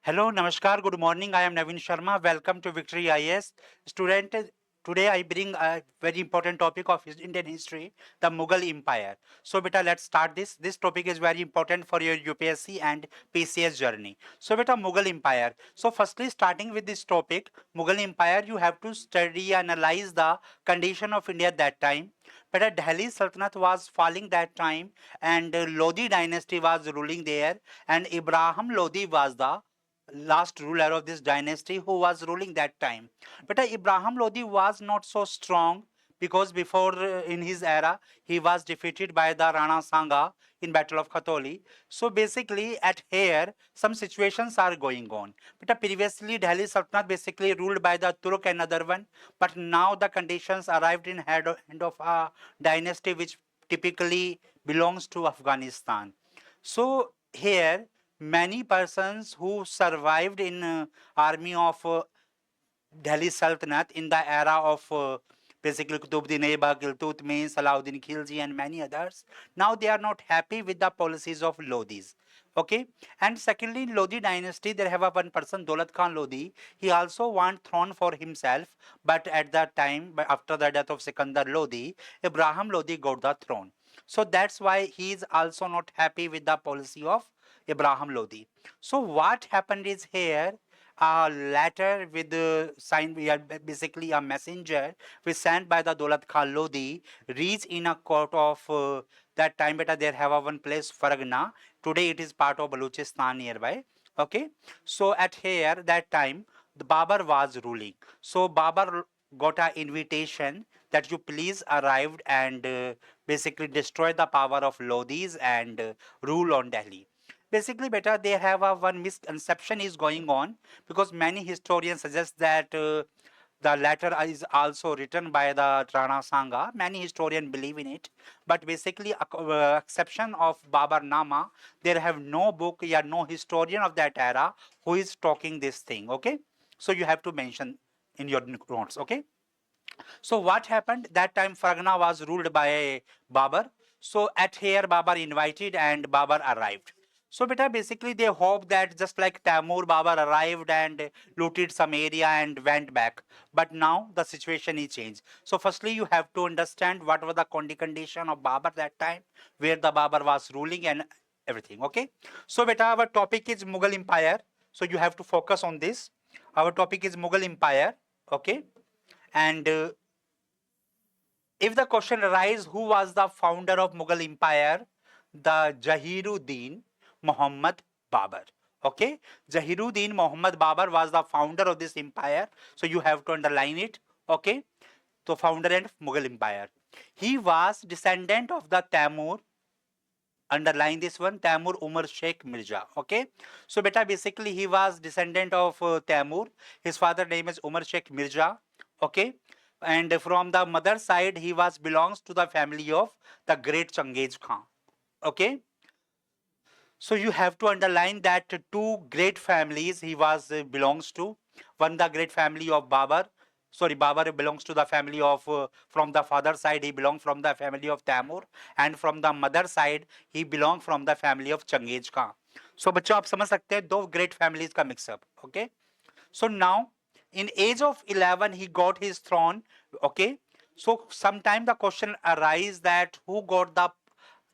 Hello, Namaskar, good morning. I am Naveen Sharma. Welcome to Victory IS. Student, today I bring a very important topic of Indian history, the Mughal Empire. So, beta, let's start this. This topic is very important for your UPSC and PCS journey. So, beta, Mughal Empire. So, firstly, starting with this topic, Mughal Empire, you have to study, analyze the condition of India at that time. But Delhi Sultanate was falling that time, and Lodi dynasty was ruling there, and Ibrahim Lodi was the last ruler of this dynasty who was ruling that time. But Ibrahim Lodi was not so strong because before in his era he was defeated by the Rana Sanga in Battle of Khatoli. So basically at here some situations are going on. But previously Delhi Sultanate basically ruled by the Turk and other one, but now the conditions arrived in hand of a dynasty which typically belongs to Afghanistan. So here many persons who survived in army of Delhi Sultanate in the era of basically Qutbuddin Aibak, Iltutmish, Salahuddin Khilji and many others. Now they are not happy with the policies of Lodis. Okay, and secondly, in Lodi dynasty, there have a one person, Daulat Khan Lodi. He also want throne for himself, but at that time, after the death of Sikandar Lodi, Ibrahim Lodi got the throne. So that's why he is also not happy with the policy of Ibrahim Lodi. So what happened is here a letter with the sign, we are basically a messenger was sent by the Daulat Khan Lodi reached in a court of that time beta there have a one place Fargana. Today it is part of Baluchistan nearby. Okay, so at here that time the Babar was ruling. So Babar got an invitation that you please arrived and basically destroy the power of Lodis and rule on Delhi. Basically better they have a one misconception is going on because many historians suggest that the letter is also written by the Rana Sanga. Many historians believe in it, but basically, exception of Babar Nama, there have no book, yeah, no historian of that era who is talking this thing. Okay, so you have to mention in your notes. Okay, so what happened that time? Fargana was ruled by Babar. So at here, Babar invited and Babar arrived. So beta basically they hope that just like Tamur, Babar arrived and looted some area and went back. But now the situation is changed. So firstly you have to understand what was the condition of Babar that time, where the Babar was ruling and everything. Okay. So beta our topic is Mughal Empire. So you have to focus on this. Our topic is Mughal Empire. Okay. And if the question arises, who was the founder of Mughal Empire? The Jahiruddin Muhammad Babar. Okay, Jahiruddin Muhammad Babar was the founder of this empire. So you have to underline it. Okay, so founder and Mughal Empire. He was descendant of the Tamur. Underline this one, Tamur Umar Sheikh Mirza. Okay, so beta basically he was descendant of Tamur. His father name is Umar Sheikh Mirza. Okay, and from the mother side he was belongs to the family of the great Changiz Khan. Okay, so you have to underline that two great families he was belongs to. One the great family of Babar. Sorry, Babar belongs to the family of from the father side he belonged from the family of Tamur, and from the mother side he belonged from the family of Changiz Khan. So बच्चों आप समझ सकते हैं दो great families का mix up. Okay. So now in age of 11 he got his throne. Okay. So sometime the question arise that who got the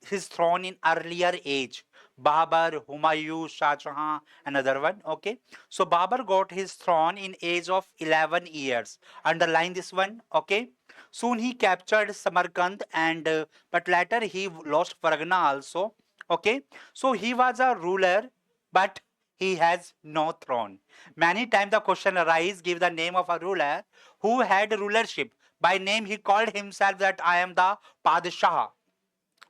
his throne in earlier age. Babar, Humayun, Shah Jahan, another one. Okay. So Babar got his throne in age of 11 years. Underline this one. Okay. Soon he captured Samarkand and but later he lost Fargana also. Okay. So he was a ruler, but he has no throne. Many times the question arises, give the name of a ruler who had rulership. By name he called himself that I am the Padshah,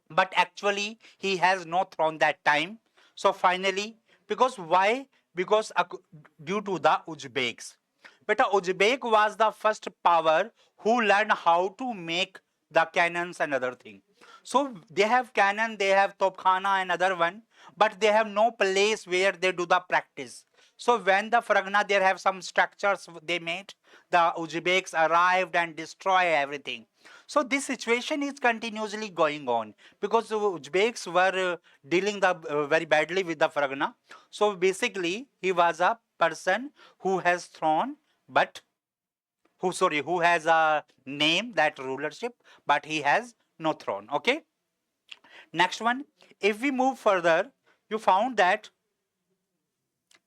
but actually he has no throne that time. So finally, because why? Because due to the Uzbeks. But Uzbek was the first power who learned how to make the cannons and other thing. So they have cannon, they have Topkhana and other one, but they have no place where they do the practice. So when the Fargana, there have some structures they made, the Uzbeks arrived and destroy everything. So this situation is continuously going on because the Uzbeks were dealing very badly with the Fargana. So basically, he was a person who has throne, but who has a name, that rulership, but he has no throne. Okay. Next one, if we move further, you found that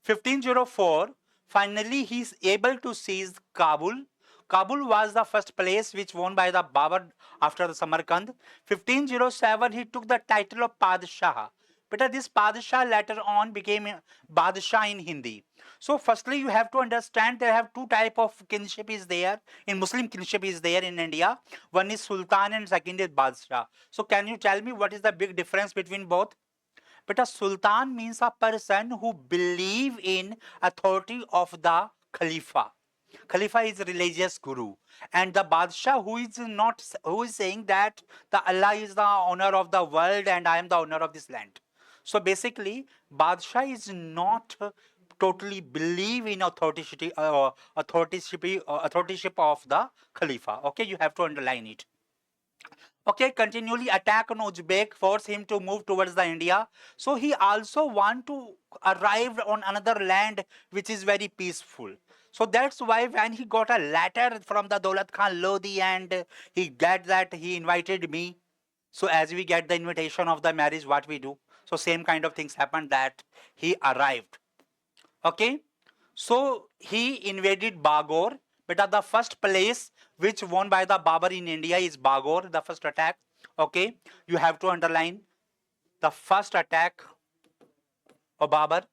1504, finally he is able to seize Kabul. Kabul was the first place which won by the Babur after the Samarkand. 1507, he took the title of Padshah. But this Padshah later on became Badshah in Hindi. So firstly, you have to understand there have two type of kinship is there. In Muslim kinship is there in India. One is Sultan and second is Badshah. So can you tell me what is the big difference between both? But a sultan means a person who believe in authority of the Khalifa. Khalifa is religious guru, and the Badshah who is not, who is saying that the Allah is the owner of the world and I am the owner of this land. So basically, Badshah is not totally believe in authorship of the Khalifa. Okay, you have to underline it. Okay, continually attack on Uzbek, force him to move towards the India. So he also want to arrive on another land which is very peaceful. So that's why when he got a letter from the Daulat Khan Lodi and he get that he invited me. So as we get the invitation of the marriage, what we do? So same kind of things happened that he arrived. Okay. So he invaded Bagor, but at the first place which won by the Babur in India is Bagor, the first attack. Okay, you have to underline the first attack of Babur.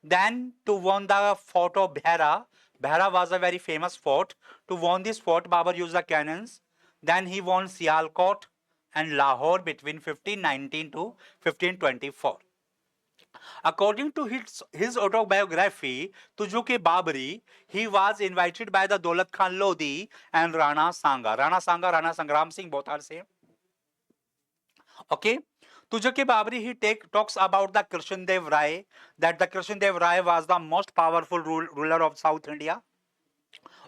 Then to won the fort of Bhera. Bhera was a very famous fort. To won this fort, Babur used the cannons. Then he won Sialkot and Lahore between 1519 to 1524. According to his autobiography, Tujuke Babri, he was invited by the Daulat Khan Lodi and Rana Sanga. Rana Sanga, Rana Sangram Singh, both are same. Okay. Tujuke Babri, he talks about the Krishndev Rai, that the Krishndev Rai was the most powerful ruler of South India.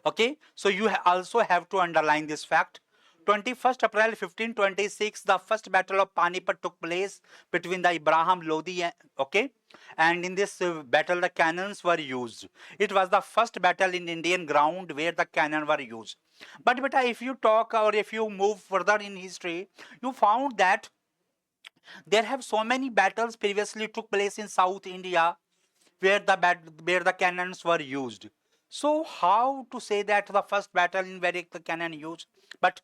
Okay. So you also have to underline this fact. 21st April 1526, the first battle of Panipat took place between the Ibrahim Lodi, okay, and in this battle the cannons were used. It was the first battle in Indian ground where the cannon were used. But if you talk or if you move further in history, you found that there have so many battles previously took place in South India where the cannons were used. So how to say that the first battle in where the cannon used? But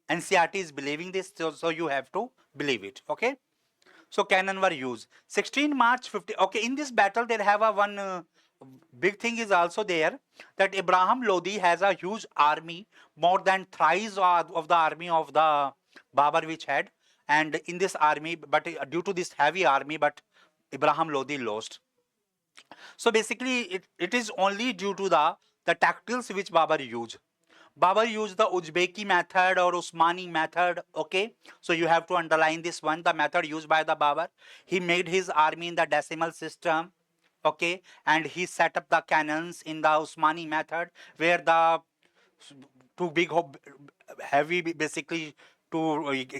NCERT is believing this, so you have to believe it. Okay. So cannon were used. 16 March 50. Okay, in this battle there have a one big thing is also there, that Ibrahim Lodi has a huge army, more than thrice of the army of the Babur which had, and in this army, but due to this heavy army, but Ibrahim Lodi lost. So basically, it is only due to the tactics which Babur used. Babur used the Uzbeki method or Usmani method. Okay, so you have to underline this one, the method used by the Babur. He made his army in the decimal system. Okay, and he set up the cannons in the Usmani method, where the two big heavy basically two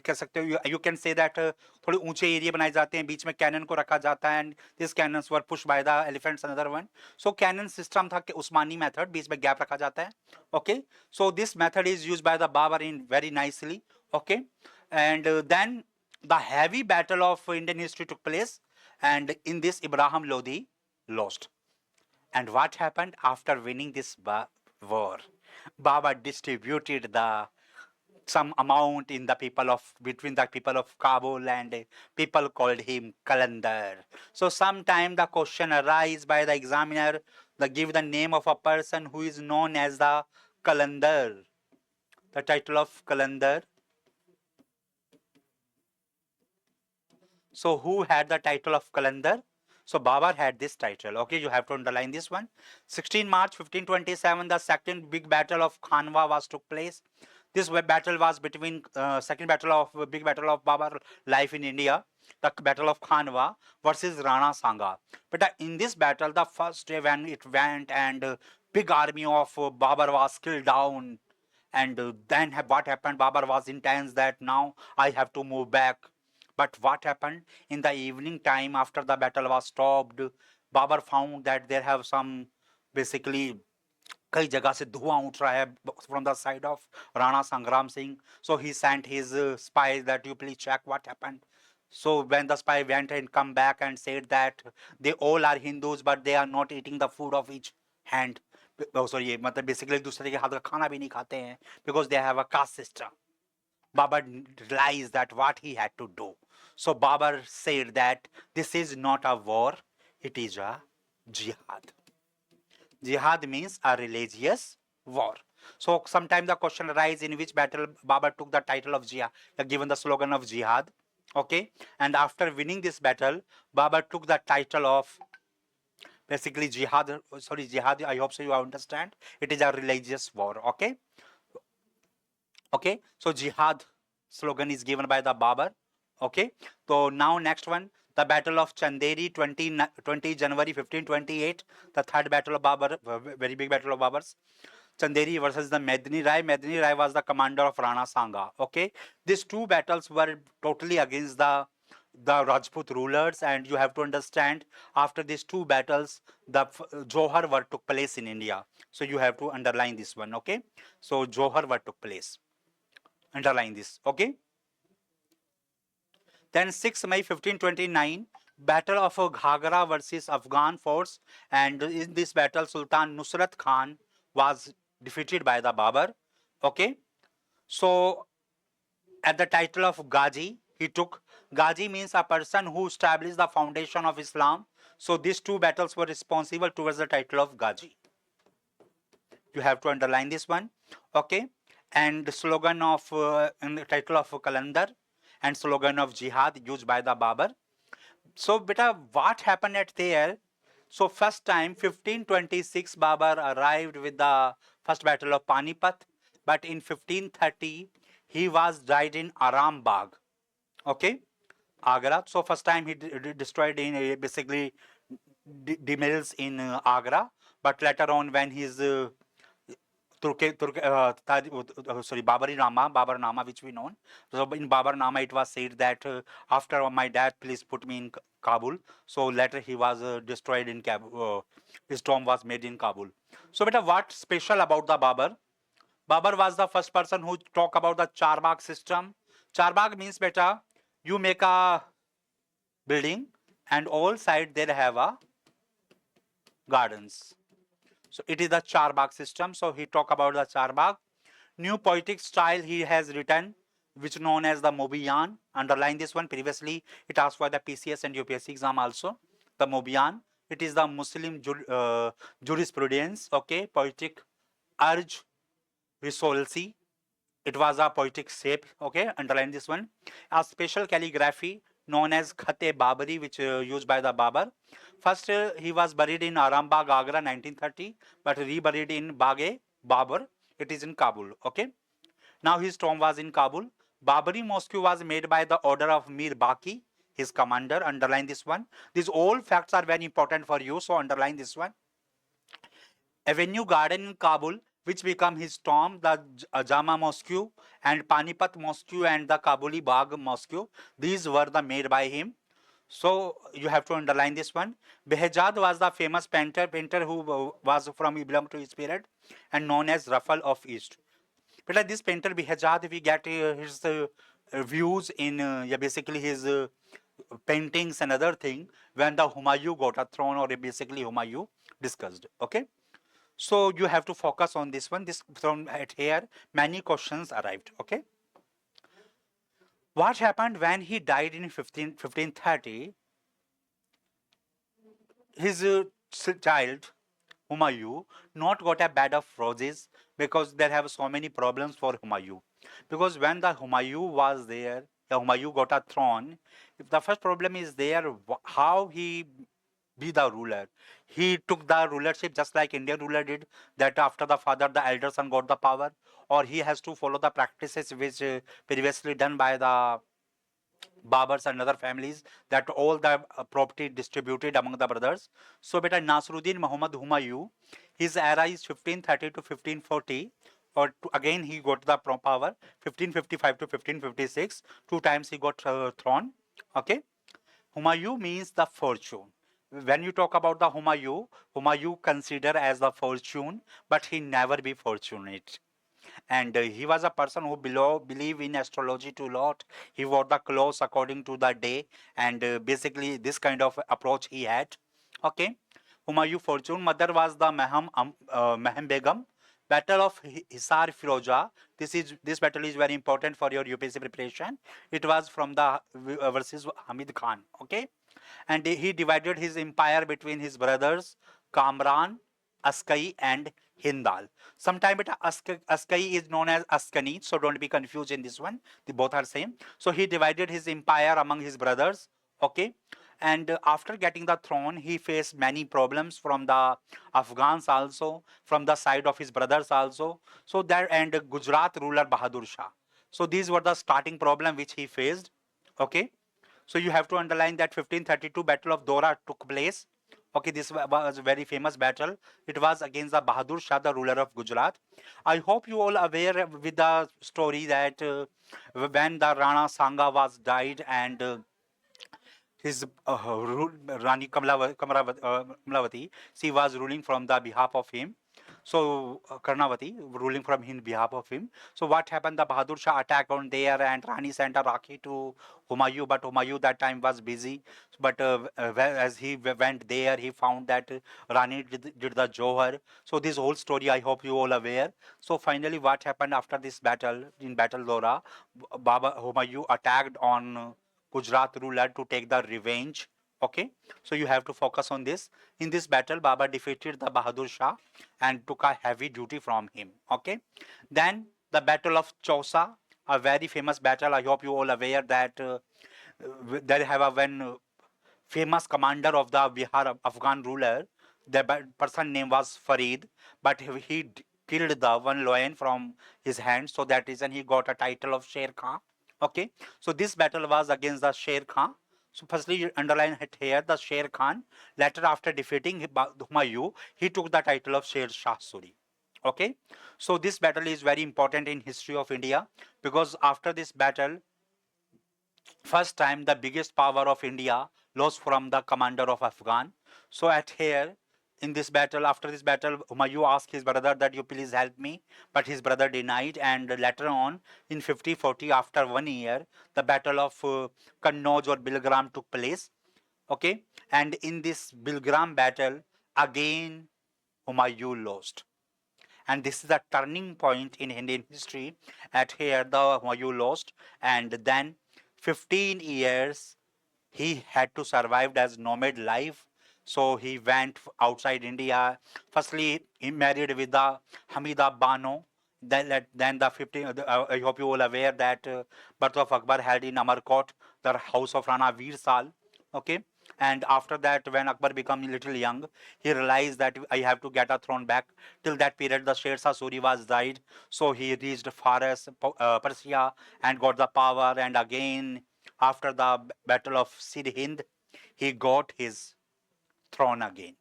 कह सकते हो you can say that थोड़े ऊंचे area बनाए जाते हैं, बीच में cannon को रखा जाता है and this cannons were push by the elephants another one. So cannon system था कि उस्मानी मेथड, बीच में गैप रखा जाता है. Okay, so this method is used by the Babur in very nicely. Okay, and then the heavy battle of Indian history took place, and in this Ibrahim Lodi lost. And what happened after winning this war? Baba distributed the some amount in the people of between the people of Kabul, and people called him Kalandar. So sometime the question arise by the examiner, the give the name of a person who is known as the Kalandar. The title of Kalandar. So who had the title of Kalandar? So Babar had this title. Okay, you have to underline this one. 16 March 1527, the second big battle of Khanwa was took place. This battle was between second battle of big battle of Babar life in India, the battle of Khanwa versus Rana Sanga. But in this battle, the first day when it went and big army of Babar was killed down, And then what happened? Babar was intense that now I have to move back. But what happened in the evening time after the battle was stopped? Babar found that there have some basically कई जगह से धुआं उठ रहा है from the side of Rana Sangram Singh. So he sent his spies that you please check what happened. So when the spy went and come back and said that they all are Hindus but they are not eating the food of each hand. Oh, sorry, मतलब basically दूसरे के हाथ का खाना भी नहीं खाते हैं because they have a caste system. Babar realized that what he had to do. So Babar said that this is not a war, it is a jihad. Jihad means a religious war. So sometimes the question arises in which battle Babar took the title of jihad, given the slogan of jihad. Okay, and after winning this battle, Babar took the title of basically jihad. Sorry, jihad. I hope so you understand. It is a religious war. Okay, okay. So jihad slogan is given by the Babar. Okay. So now next one, the Battle of Chanderi, 20 January 1528, the third battle of Babar, very big battle of Babar's. Chanderi versus the Medni Rai. Medni Rai was the commander of Rana Sanga. Okay, these two battles were totally against the Rajput rulers, and you have to understand after these two battles, the Johar war took place in India. So you have to underline this one. Okay, so Johar war took place. Underline this. Okay. Then 6 May 1529, Battle of Ghagra versus Afghan force, and in this battle Sultan Nusrat Khan was defeated by the Babar. Okay, so at the title of Ghazi, he took. Ghazi means a person who established the foundation of Islam. So these two battles were responsible towards the title of Ghazi. You have to underline this one. Okay, and the slogan of in the title of Kalandar and slogan of Jihad used by the Babar. So beta, what happened at there? So first time 1526 Babar arrived with the first battle of Panipat, but in 1530 he was died in Aram Bagh. Okay, Agra. So first time he destroyed in basically mills in Agra, but later on when his Babari Nama, Babar Nama, which we know. So in Babar Nama, it was said that after my death, please put me in Kabul. So later he was destroyed in Kabul. His tomb was made in Kabul. So beta, what special about the Babar? Babar was the first person who talk about the Charbagh system. Charbagh means beta, you make a building and all side there have a gardens. So it is the Charbagh system. So he talk about the Charbagh. New poetic style he has written, which known as the Mobiyan. Underline this one. Previously, it asked for the PCS and UPSC exam also. The Mobiyan. It is the Muslim jurisprudence. Okay, poetic urge, resolcy. It was a poetic shape. Okay, underline this one. A special calligraphy known as Khate Babari, which used by the Babar. First, he was buried in Arambagh, Agra, 1930, but reburied in Baghe Babar. It is in Kabul. Okay. Now his tomb was in Kabul. Babari Mosque was made by the order of Mir Baki, his commander. Underline this one. These all facts are very important for you, so underline this one. Avenue Garden in Kabul, which became his tomb, the Jama Mosque and Panipat Mosque and the Kabuli Bagh Mosque. These were the made by him. So you have to underline this one. Behjad was the famous painter who was from belong to his period and known as Rafal of East. But like this painter Behjad, we get his views in basically his paintings and other thing when the Humayun got a throne or basically Humayun discussed. Okay. So you have to focus on this one. This from at here, many questions arrived. Okay. What happened when he died in 1530? His child Humayun not got a bed of roses because there have so many problems for Humayun. Because when the Humayun was there, the Humayun got a throne. If the first problem is there, how he be the ruler. He took the rulership just like Indian ruler did, that after the father, the elder son got the power, or he has to follow the practices which previously done by the Babars and other families, that all the property distributed among the brothers. So beta Nasruddin Muhammad Humayun, his era is 1530 to 1540. again he got the power 1555 to 1556. Two times he got throne. Okay. Humayun means the fortune. When you talk about the Humayun consider as the fortune, but he never be fortunate. And he was a person who believe in astrology to lot. He wore the clothes according to the day, and basically this kind of approach he had. Okay. Humayun fortune. Mother was the Maham Begum. Battle of Hisar Firoja. This battle is very important for your UPSC preparation. It was from the versus Hamid Khan. Okay. And he divided his empire between his brothers Kamran, Askai, and Hindal. Sometimes Askai is known as Askani, so don't be confused in this one. The both are same. So he divided his empire among his brothers. Okay. And after getting the throne, he faced many problems from the Afghans also, from the side of his brothers also. So there and Gujarat ruler Bahadur Shah. So these were the starting problem which he faced. Okay. So you have to underline that 1532 Battle of Dora took place. Okay, this was a very famous battle. It was against the Bahadur Shah, the ruler of Gujarat. I hope you all aware with the story that when the Rana Sanga was died and his Rani Kamlavati, she was ruling from the behalf of him. So Karnavati ruling from his behalf of him. So what happened? The Bahadur Shah attacked on there, and Rani sent a Rakhi to Humayun, but Humayun that time was busy. But as he went there, he found that Rani did the Johar. So this whole story, I hope you all aware. So finally, what happened after this battle in Battle Dora? Baba Humayun attacked on Gujarat ruler to take the revenge. Okay, so you have to focus on this. In this battle, Baba defeated the Bahadur Shah and took a heavy duty from him. Okay, then the Battle of Chausa, a very famous battle. I hope you all aware that there have a one famous commander of the Bihar Afghan ruler. The person name was Farid, but he killed the one lion from his hand. So that reason he got a title of Sher Khan. Okay, so this battle was against the Sher Khan. So firstly, you underline it here, the Sher Khan. Later, after defeating Humayun, he took the title of Sher Shah Suri. Okay, so this battle is very important in history of India because after this battle, first time the biggest power of India lost from the commander of Afghan. So at here, in this battle, after this battle, Humayun asked his brother that you please help me, but his brother denied. And later on, in 5040, after 1 year, the battle of Kannauj or Bilgram took place. Okay, and in this Bilgram battle, again Humayun lost. And this is a turning point in Indian history. At here, the Humayun lost, and then 15 years he had to survive as nomad life. So he went outside India. Firstly, he married with the Hamida Bano. Then the 15. I hope you all aware that birth of Akbar held in Amarkot, the house of Rana Veer Sal. Okay, and after that, when Akbar became a little young, he realized that I have to get a throne back. Till that period, the Sher Shah Suri was died, so he reached Faras, Persia, and got the power. And again, after the battle of Sirhind, he got his throne again.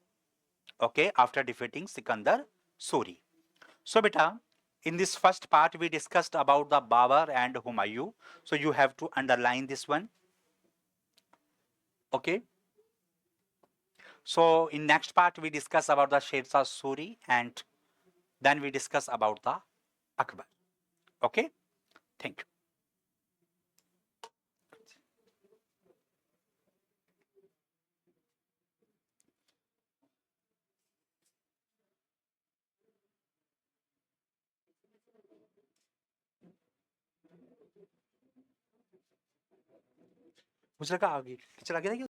Okay, after defeating Sikandar Suri. So, beta, in this first part, we discussed about the Babur and Humayun. So, you have to underline this one. Okay. So, in next part, we discuss about the Sher Shah Suri, and then we discuss about the Akbar. Okay. Thank you. मुझे लगा आगे चला गया था क्या?